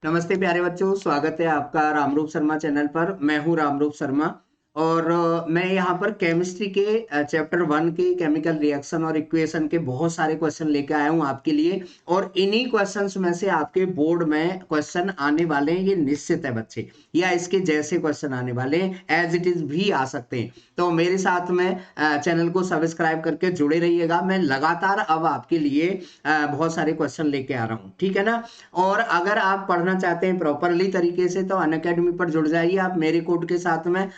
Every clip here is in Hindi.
नमस्ते प्यारे बच्चों, स्वागत है आपका रामरूप शर्मा चैनल पर। मैं हूं रामरूप शर्मा और मैं यहाँ पर केमिस्ट्री के चैप्टर 1 के केमिकल रिएक्शन और इक्वेशन के बहुत सारे क्वेश्चन लेके आया हूं आपके लिए। और इन्हीं क्वेश्चंस में से आपके बोर्ड में क्वेश्चन आने वाले हैं, ये निश्चित है बच्चे, या इसके जैसे क्वेश्चन आने वाले हैं, एज इट इज भी आ सकते हैं। तो मेरे साथ में चैनल को सब्सक्राइब करके जुड़े रहिएगा। मैं लगातार अब आपके लिए बहुत सारे क्वेश्चन लेके आ रहा हूँ, ठीक है ना। और अगर आप पढ़ना चाहते हैं प्रॉपरली तरीके से तो अनअकैडमी पर जुड़ जाइए आप मेरे कोड के साथ में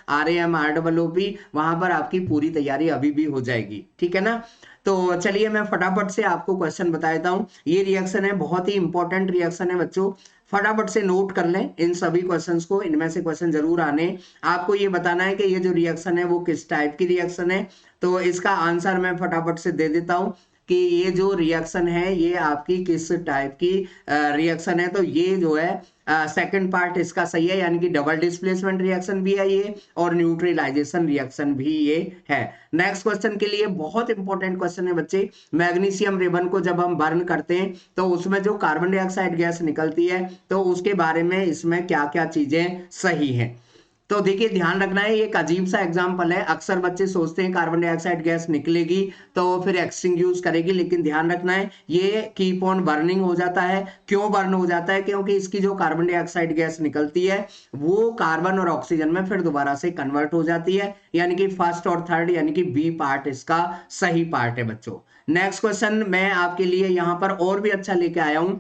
RAMROOP। वहां पर आपकी पूरी तैयारी अभी भी हो जाएगी, ठीक है ना। तो चलिए मैं फटाफट से आपको क्वेश्चन बता देता हूँ। ये रिएक्शन है, बहुत ही इंपॉर्टेंट रिएक्शन है बच्चों। फटाफट से नोट कर लें इन सभी क्वेश्चंस को, इनमें से क्वेश्चन जरूर आने। आपको ये बताना है कि ये जो रिएक्शन है वो किस टाइप की रिएक्शन है। तो इसका आंसर मैं फटाफट से दे देता हूँ कि ये जो रिएक्शन है ये आपकी किस टाइप की रिएक्शन है। तो ये जो है सेकंड पार्ट इसका सही है, यानी कि डबल डिस्प्लेसमेंट रिएक्शन भी है ये, और न्यूट्रलाइजेशन रिएक्शन भी ये है। नेक्स्ट क्वेश्चन के लिए बहुत इंपॉर्टेंट क्वेश्चन है बच्चे। मैग्नीशियम रिबन को जब हम बर्न करते हैं तो उसमें जो कार्बन डाइऑक्साइड गैस निकलती है, तो उसके बारे में इसमें क्या क्या चीजें सही हैं। तो देखिए ध्यान रखना है, ये एक अजीब सा एग्जांपल है। अक्सर बच्चे सोचते हैं कार्बन डाइऑक्साइड गैस निकलेगी तो फिर एक्सटिंग्विश करेगी, लेकिन ध्यान रखना है ये कीप ऑन बर्निंग हो जाता है। क्यों बर्न हो जाता है? क्योंकि इसकी जो कार्बन डाइऑक्साइड गैस निकलती है वो कार्बन और ऑक्सीजन में फिर दोबारा से कन्वर्ट हो जाती है, यानी कि फर्स्ट और थर्ड, यानी कि बी पार्ट इसका सही पार्ट है बच्चों। नेक्स्ट क्वेश्चन मैं आपके लिए यहाँ पर और भी अच्छा लेके आया हूं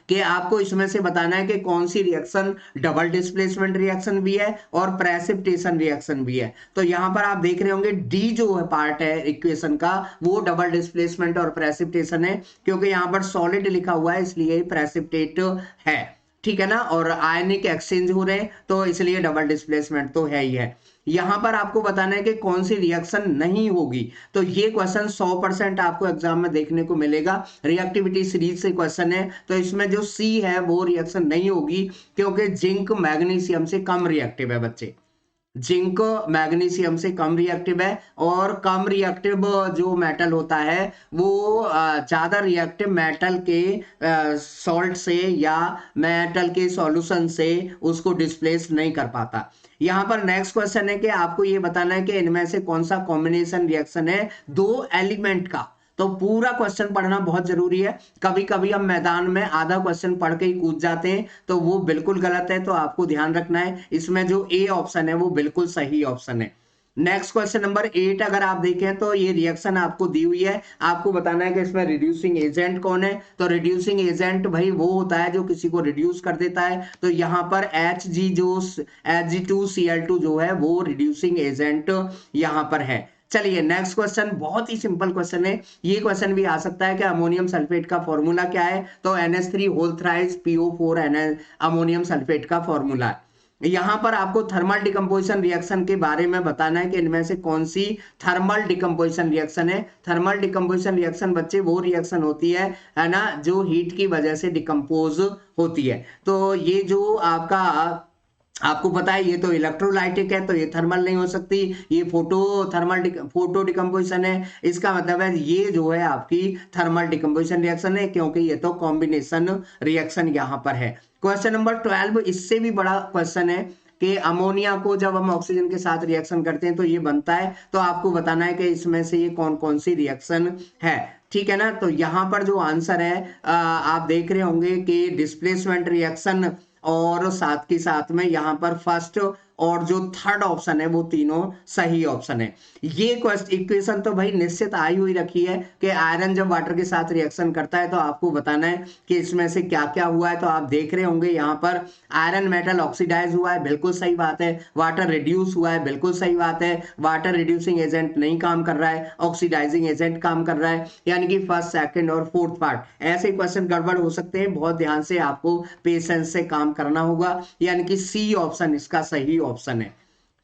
कि आपको इसमें से बताना है कि कौन सी रिएक्शन डबल डिस्प्लेसमेंट रिएक्शन भी है और प्रेसिपिटेशन रिएक्शन भी है। तो यहां पर आप देख रहे होंगे डी जो है पार्ट है इक्वेशन का वो डबल डिस्प्लेसमेंट और प्रेसिपिटेशन है, क्योंकि यहां पर सॉलिड लिखा हुआ है इसलिए प्रेसिपिटेट है, ठीक है ना। और आयनिक एक्सचेंज हो रहे हैं तो इसलिए डबल डिस्प्लेसमेंट तो है ही है। यहां पर आपको बताना है कि कौन सी रिएक्शन नहीं होगी। तो ये क्वेश्चन 100% आपको एग्जाम में देखने को मिलेगा। रिएक्टिविटी सीरीज से क्वेश्चन है, तो इसमें जो सी है वो रिएक्शन नहीं होगी, क्योंकि जिंक मैग्नीशियम से कम रिएक्टिव है बच्चे। जिंक मैग्नीशियम से कम रिएक्टिव है, और कम रिएक्टिव जो मेटल होता है वो ज्यादा रिएक्टिव मेटल के सॉल्ट से या मेटल के सॉल्यूशन से उसको डिस्प्लेस नहीं कर पाता। यहां पर नेक्स्ट क्वेश्चन है कि आपको ये बताना है कि इनमें से कौन सा कॉम्बिनेशन रिएक्शन है दो एलिमेंट का। तो पूरा क्वेश्चन पढ़ना बहुत जरूरी है। कभी कभी हम मैदान में आधा क्वेश्चन पढ़ के ही कूद जाते हैं, तो वो बिल्कुल गलत है। तो आपको ध्यान रखना है, इसमें जो ए ऑप्शन है वो बिल्कुल सही ऑप्शन है। नेक्स्ट क्वेश्चन नंबर 8 अगर आप देखें तो ये रिएक्शन आपको दी हुई है। आपको बताना है कि इसमें रिड्यूसिंग एजेंट कौन है। तो रिड्यूसिंग एजेंट भाई वो होता है जो किसी को रिड्यूस कर देता है। तो यहाँ पर Hg2Cl2 जो है वो रिड्यूसिंग एजेंट यहाँ पर है। चलिए नेक्स्ट क्वेश्चन बहुत ही सिंपल क्वेश्चन है। ये क्वेश्चन भी आ सकता है कि अमोनियम सल्फेट का फॉर्मूला क्या है। तो NH3 whole thrice PO4 ammonium sulphate का फॉर्मूला है। यहां पर आपको थर्मल डिकम्पोजिशन रिएक्शन के बारे में बताना है कि इनमें से कौन सी थर्मल डिकम्पोजिशन रिएक्शन है। थर्मल डिकम्पोजिशन रिएक्शन बच्चे वो रिएक्शन होती है ना, जो हीट की वजह से डिकम्पोज होती है। तो ये जो आपका आपको पता है ये तो इलेक्ट्रोलाइटिक है, तो ये थर्मल नहीं हो सकती। ये फोटो डिकम्पोजिशन है, इसका मतलब है ये जो है आपकी थर्मल डिकम्पोजिशन रिएक्शन है, क्योंकि ये तो कॉम्बिनेशन रिएक्शन यहां पर है। क्वेश्चन नंबर 12 इससे भी बड़ा क्वेश्चन है कि अमोनिया को जब हम ऑक्सीजन के साथ रिएक्शन करते हैं तो ये बनता है। तो आपको बताना है कि इसमें से ये कौन कौन सी रिएक्शन है, ठीक है ना। तो यहां पर जो आंसर है आप देख रहे होंगे कि डिस्प्लेसमेंट रिएक्शन, और साथ के साथ में यहां पर फर्स्ट और जो थर्ड ऑप्शन है वो तीनों सही ऑप्शन है। ये इक्वेशन तो भाई निश्चित आई हुई रखी है कि आयरन जब वाटर के साथ रिएक्शन करता है तो आपको बताना है कि इसमें से क्या क्या हुआ है। तो आप देख रहे होंगे यहाँ पर आयरन मेटल ऑक्सीडाइज हुआ है, बिल्कुल सही बात है। वाटर रिड्यूस हुआ है, बिल्कुल सही बात है। वाटर रिड्यूसिंग एजेंट नहीं काम कर रहा है, ऑक्सीडाइजिंग एजेंट काम कर रहा है, यानी कि फर्स्ट सेकंड और फोर्थ पार्ट। ऐसे क्वेश्चन गड़बड़ हो सकते हैं, बहुत ध्यान से आपको पेशेंस से काम करना होगा, यानी कि सी ऑप्शन इसका सही ऑप्शन है।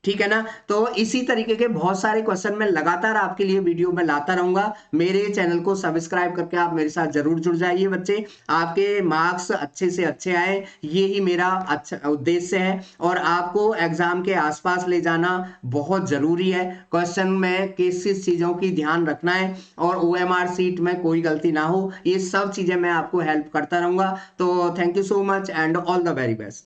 ठीक है ना। तो इसी तरीके के बहुत सारे क्वेश्चन मैं लगातार आपके लिए वीडियो में लाता रहूंगा। मेरे चैनल को सब्सक्राइब करके आप मेरे साथ जरूर जुड़ जाइए बच्चे। आपके मार्क्स अच्छे से अच्छे आए, ये ही मेरा अच्छा उद्देश्य है। और आपको एग्जाम के आसपास ले जाना बहुत जरूरी है। क्वेश्चन में किस किस चीजों की ध्यान रखना है और OMR सीट में कोई गलती ना हो, ये सब चीजें मैं आपको हेल्प करता रहूंगा। तो thank you so much and all the very best.